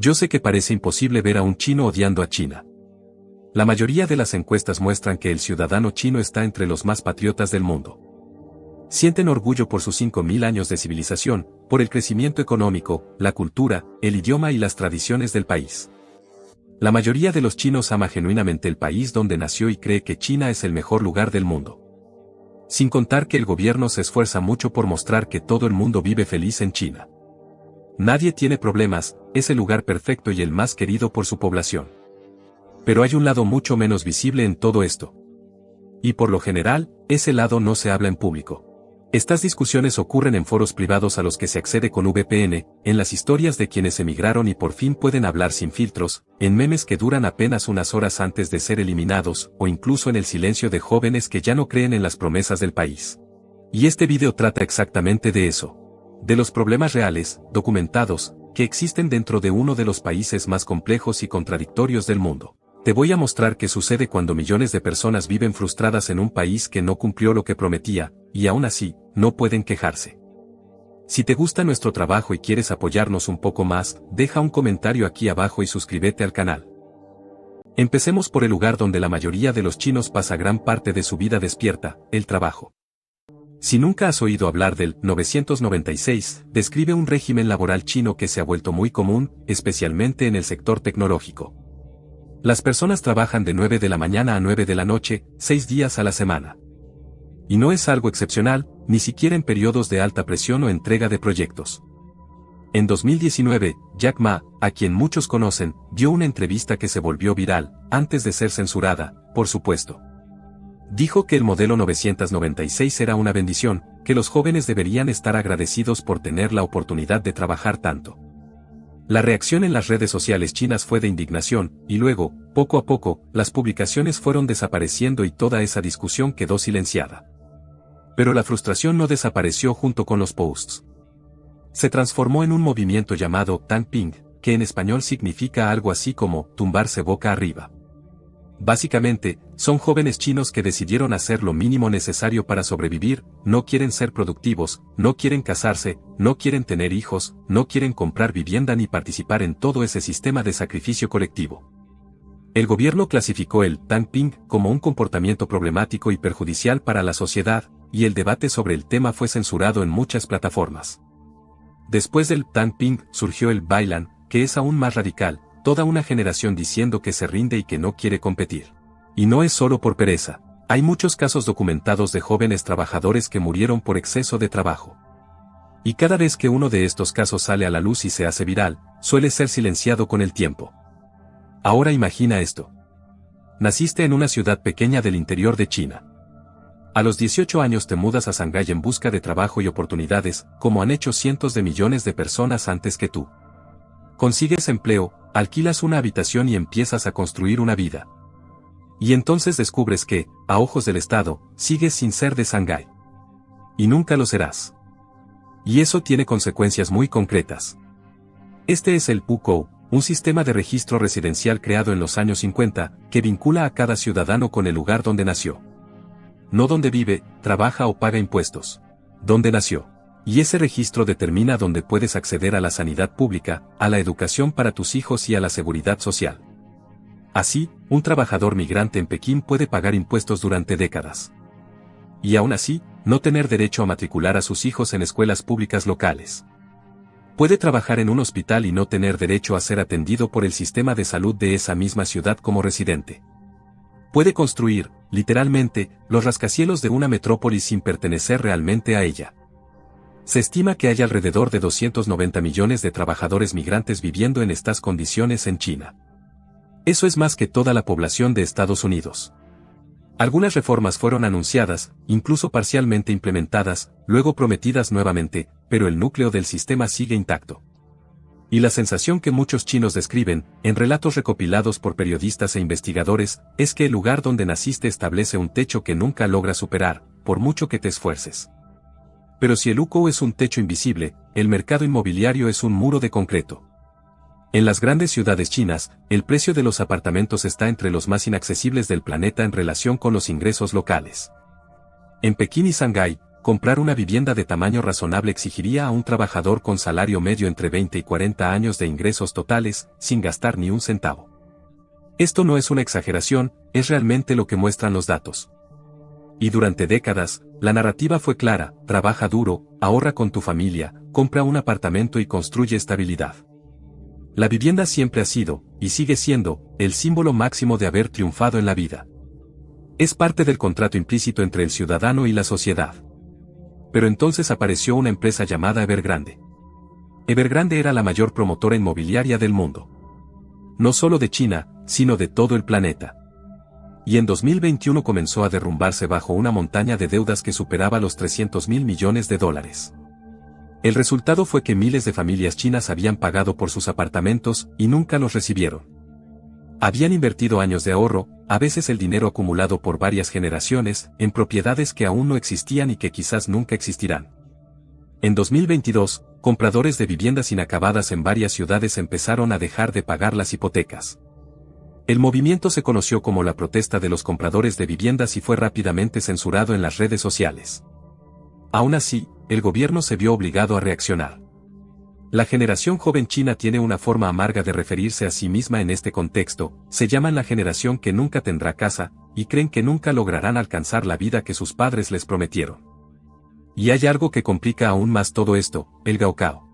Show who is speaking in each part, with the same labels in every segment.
Speaker 1: Yo sé que parece imposible ver a un chino odiando a China. La mayoría de las encuestas muestran que el ciudadano chino está entre los más patriotas del mundo. Sienten orgullo por sus 5.000 años de civilización, por el crecimiento económico, la cultura, el idioma y las tradiciones del país. La mayoría de los chinos ama genuinamente el país donde nació y cree que China es el mejor lugar del mundo. Sin contar que el gobierno se esfuerza mucho por mostrar que todo el mundo vive feliz en China. Nadie tiene problemas, es el lugar perfecto y el más querido por su población. Pero hay un lado mucho menos visible en todo esto. Y por lo general, ese lado no se habla en público. Estas discusiones ocurren en foros privados a los que se accede con VPN, en las historias de quienes emigraron y por fin pueden hablar sin filtros, en memes que duran apenas unas horas antes de ser eliminados, o incluso en el silencio de jóvenes que ya no creen en las promesas del país. Y este video trata exactamente de eso. De los problemas reales, documentados, que existen dentro de uno de los países más complejos y contradictorios del mundo. Te voy a mostrar qué sucede cuando millones de personas viven frustradas en un país que no cumplió lo que prometía, y aún así, no pueden quejarse. Si te gusta nuestro trabajo y quieres apoyarnos un poco más, deja un comentario aquí abajo y suscríbete al canal. Empecemos por el lugar donde la mayoría de los chinos pasa gran parte de su vida despierta, el trabajo. Si nunca has oído hablar del 996, describe un régimen laboral chino que se ha vuelto muy común, especialmente en el sector tecnológico. Las personas trabajan de 9 de la mañana a 9 de la noche, 6 días a la semana. Y no es algo excepcional, ni siquiera en periodos de alta presión o entrega de proyectos. En 2019, Jack Ma, a quien muchos conocen, dio una entrevista que se volvió viral, antes de ser censurada, por supuesto. Dijo que el modelo 996 era una bendición, que los jóvenes deberían estar agradecidos por tener la oportunidad de trabajar tanto. La reacción en las redes sociales chinas fue de indignación, y luego, poco a poco, las publicaciones fueron desapareciendo y toda esa discusión quedó silenciada. Pero la frustración no desapareció junto con los posts. Se transformó en un movimiento llamado Tangping, que en español significa algo así como tumbarse boca arriba. Básicamente, son jóvenes chinos que decidieron hacer lo mínimo necesario para sobrevivir, no quieren ser productivos, no quieren casarse, no quieren tener hijos, no quieren comprar vivienda ni participar en todo ese sistema de sacrificio colectivo. El gobierno clasificó el Tangping como un comportamiento problemático y perjudicial para la sociedad, y el debate sobre el tema fue censurado en muchas plataformas. Después del Tangping surgió el Bailan, que es aún más radical, toda una generación diciendo que se rinde y que no quiere competir. Y no es solo por pereza. Hay muchos casos documentados de jóvenes trabajadores que murieron por exceso de trabajo. Y cada vez que uno de estos casos sale a la luz y se hace viral, suele ser silenciado con el tiempo. Ahora imagina esto. Naciste en una ciudad pequeña del interior de China. A los 18 años te mudas a Shanghái en busca de trabajo y oportunidades, como han hecho cientos de millones de personas antes que tú. Consigues empleo, alquilas una habitación y empiezas a construir una vida. Y entonces descubres que, a ojos del Estado, sigues sin ser de Shanghái. Y nunca lo serás. Y eso tiene consecuencias muy concretas. Este es el PUCO, un sistema de registro residencial creado en los años 50, que vincula a cada ciudadano con el lugar donde nació. No donde vive, trabaja o paga impuestos. Donde nació. Y ese registro determina dónde puedes acceder a la sanidad pública, a la educación para tus hijos y a la seguridad social. Así, un trabajador migrante en Pekín puede pagar impuestos durante décadas. Y aún así, no tener derecho a matricular a sus hijos en escuelas públicas locales. Puede trabajar en un hospital y no tener derecho a ser atendido por el sistema de salud de esa misma ciudad como residente. Puede construir, literalmente, los rascacielos de una metrópolis sin pertenecer realmente a ella. Se estima que hay alrededor de 290 millones de trabajadores migrantes viviendo en estas condiciones en China. Eso es más que toda la población de Estados Unidos. Algunas reformas fueron anunciadas, incluso parcialmente implementadas, luego prometidas nuevamente, pero el núcleo del sistema sigue intacto. Y la sensación que muchos chinos describen, en relatos recopilados por periodistas e investigadores, es que el lugar donde naciste establece un techo que nunca logras superar, por mucho que te esfuerces. Pero si el UCO es un techo invisible, el mercado inmobiliario es un muro de concreto. En las grandes ciudades chinas, el precio de los apartamentos está entre los más inaccesibles del planeta en relación con los ingresos locales. En Pekín y Shanghái, comprar una vivienda de tamaño razonable exigiría a un trabajador con salario medio entre 20 y 40 años de ingresos totales, sin gastar ni un centavo. Esto no es una exageración, es realmente lo que muestran los datos. Y durante décadas, la narrativa fue clara: trabaja duro, ahorra con tu familia, compra un apartamento y construye estabilidad. La vivienda siempre ha sido, y sigue siendo, el símbolo máximo de haber triunfado en la vida. Es parte del contrato implícito entre el ciudadano y la sociedad. Pero entonces apareció una empresa llamada Evergrande. Evergrande era la mayor promotora inmobiliaria del mundo. No solo de China, sino de todo el planeta. Y en 2021 comenzó a derrumbarse bajo una montaña de deudas que superaba los $300.000 millones. El resultado fue que miles de familias chinas habían pagado por sus apartamentos y nunca los recibieron. Habían invertido años de ahorro, a veces el dinero acumulado por varias generaciones, en propiedades que aún no existían y que quizás nunca existirán. En 2022, compradores de viviendas inacabadas en varias ciudades empezaron a dejar de pagar las hipotecas. El movimiento se conoció como la protesta de los compradores de viviendas y fue rápidamente censurado en las redes sociales. Aún así, el gobierno se vio obligado a reaccionar. La generación joven china tiene una forma amarga de referirse a sí misma en este contexto: se llaman la generación que nunca tendrá casa, y creen que nunca lograrán alcanzar la vida que sus padres les prometieron. Y hay algo que complica aún más todo esto: el Gaokao.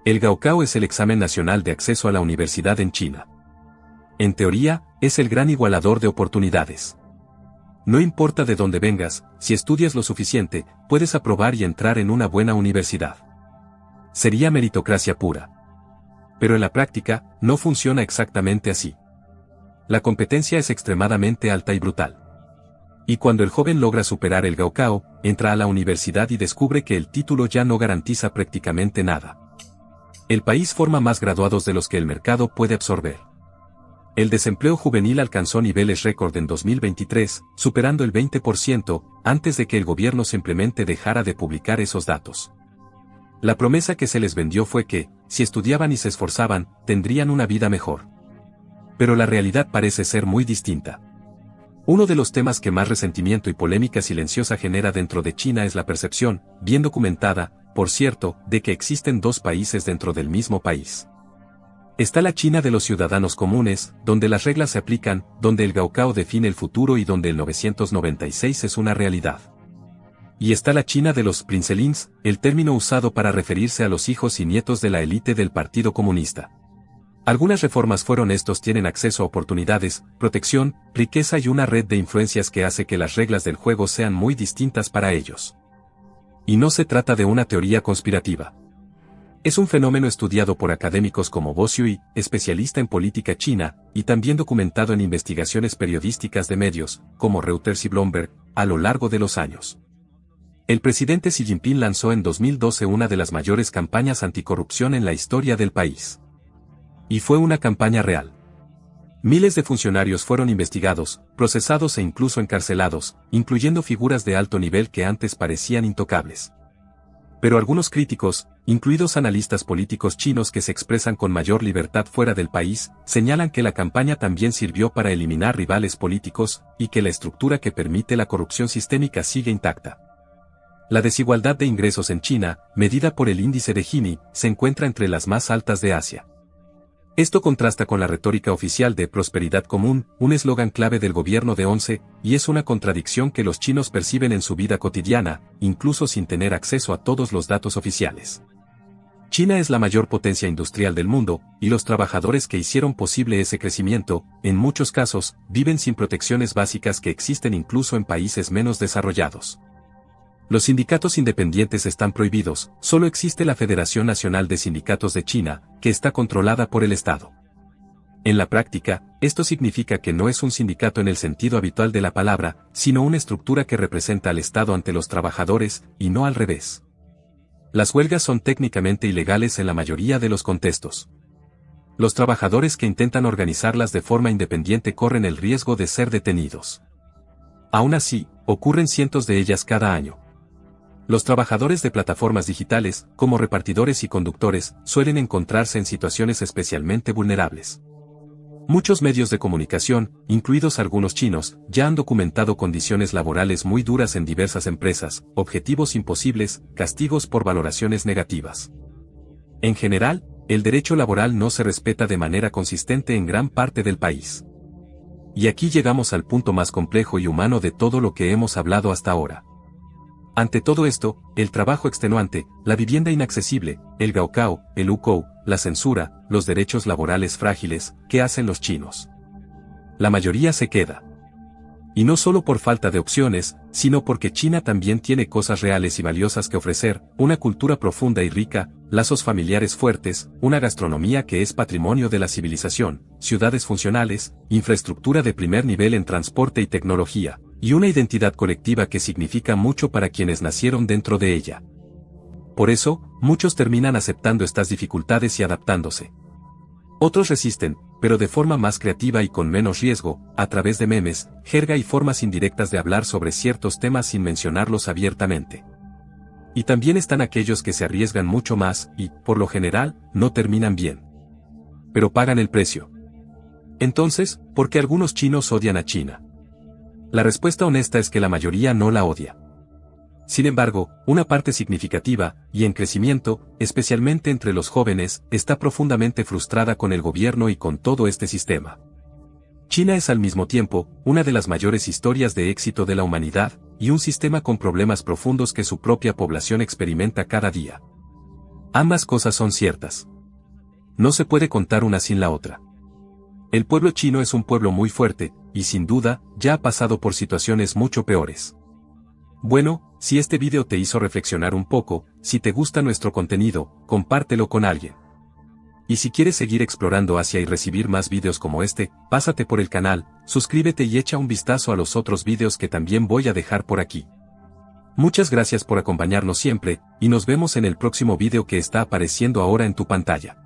Speaker 1: El Gaokao es el examen nacional de acceso a la universidad en China. En teoría, es el gran igualador de oportunidades. No importa de dónde vengas, si estudias lo suficiente, puedes aprobar y entrar en una buena universidad. Sería meritocracia pura. Pero en la práctica, no funciona exactamente así. La competencia es extremadamente alta y brutal. Y cuando el joven logra superar el Gaokao, entra a la universidad y descubre que el título ya no garantiza prácticamente nada. El país forma más graduados de los que el mercado puede absorber. El desempleo juvenil alcanzó niveles récord en 2023, superando el 20%, antes de que el gobierno simplemente dejara de publicar esos datos. La promesa que se les vendió fue que, si estudiaban y se esforzaban, tendrían una vida mejor. Pero la realidad parece ser muy distinta. Uno de los temas que más resentimiento y polémica silenciosa genera dentro de China es la percepción, bien documentada, por cierto, de que existen dos países dentro del mismo país. Está la China de los ciudadanos comunes, donde las reglas se aplican, donde el Gaokao define el futuro y donde el 996 es una realidad. Y está la China de los princelings, el término usado para referirse a los hijos y nietos de la élite del Partido Comunista. Algunas reformas fueron: estos tienen acceso a oportunidades, protección, riqueza y una red de influencias que hace que las reglas del juego sean muy distintas para ellos. Y no se trata de una teoría conspirativa. Es un fenómeno estudiado por académicos como Bo Xiui, especialista en política china, y también documentado en investigaciones periodísticas de medios, como Reuters y Bloomberg, a lo largo de los años. El presidente Xi Jinping lanzó en 2012 una de las mayores campañas anticorrupción en la historia del país. Y fue una campaña real. Miles de funcionarios fueron investigados, procesados e incluso encarcelados, incluyendo figuras de alto nivel que antes parecían intocables. Pero algunos críticos, incluidos analistas políticos chinos que se expresan con mayor libertad fuera del país, señalan que la campaña también sirvió para eliminar rivales políticos, y que la estructura que permite la corrupción sistémica sigue intacta. La desigualdad de ingresos en China, medida por el índice de Gini, se encuentra entre las más altas de Asia. Esto contrasta con la retórica oficial de prosperidad común, un eslogan clave del gobierno de 11, y es una contradicción que los chinos perciben en su vida cotidiana, incluso sin tener acceso a todos los datos oficiales. China es la mayor potencia industrial del mundo, y los trabajadores que hicieron posible ese crecimiento, en muchos casos, viven sin protecciones básicas que existen incluso en países menos desarrollados. Los sindicatos independientes están prohibidos, solo existe la Federación Nacional de Sindicatos de China, que está controlada por el Estado. En la práctica, esto significa que no es un sindicato en el sentido habitual de la palabra, sino una estructura que representa al Estado ante los trabajadores, y no al revés. Las huelgas son técnicamente ilegales en la mayoría de los contextos. Los trabajadores que intentan organizarlas de forma independiente corren el riesgo de ser detenidos. Aún así, ocurren cientos de ellas cada año. Los trabajadores de plataformas digitales, como repartidores y conductores, suelen encontrarse en situaciones especialmente vulnerables. Muchos medios de comunicación, incluidos algunos chinos, ya han documentado condiciones laborales muy duras en diversas empresas, objetivos imposibles, castigos por valoraciones negativas. En general, el derecho laboral no se respeta de manera consistente en gran parte del país. Y aquí llegamos al punto más complejo y humano de todo lo que hemos hablado hasta ahora. Ante todo esto, el trabajo extenuante, la vivienda inaccesible, el gaokao, el ukou, la censura, los derechos laborales frágiles, ¿qué hacen los chinos? La mayoría se queda. Y no solo por falta de opciones, sino porque China también tiene cosas reales y valiosas que ofrecer, una cultura profunda y rica, lazos familiares fuertes, una gastronomía que es patrimonio de la civilización, ciudades funcionales, infraestructura de primer nivel en transporte y tecnología, y una identidad colectiva que significa mucho para quienes nacieron dentro de ella. Por eso, muchos terminan aceptando estas dificultades y adaptándose. Otros resisten, pero de forma más creativa y con menos riesgo, a través de memes, jerga y formas indirectas de hablar sobre ciertos temas sin mencionarlos abiertamente. Y también están aquellos que se arriesgan mucho más y, por lo general, no terminan bien. Pero pagan el precio. Entonces, ¿por qué algunos chinos odian a China? La respuesta honesta es que la mayoría no la odia. Sin embargo, una parte significativa, y en crecimiento, especialmente entre los jóvenes, está profundamente frustrada con el gobierno y con todo este sistema. China es al mismo tiempo, una de las mayores historias de éxito de la humanidad, y un sistema con problemas profundos que su propia población experimenta cada día. Ambas cosas son ciertas. No se puede contar una sin la otra. El pueblo chino es un pueblo muy fuerte, y sin duda, ya ha pasado por situaciones mucho peores. Bueno, si este video te hizo reflexionar un poco, si te gusta nuestro contenido, compártelo con alguien. Y si quieres seguir explorando Asia y recibir más videos como este, pásate por el canal, suscríbete y echa un vistazo a los otros videos que también voy a dejar por aquí. Muchas gracias por acompañarnos siempre, y nos vemos en el próximo video que está apareciendo ahora en tu pantalla.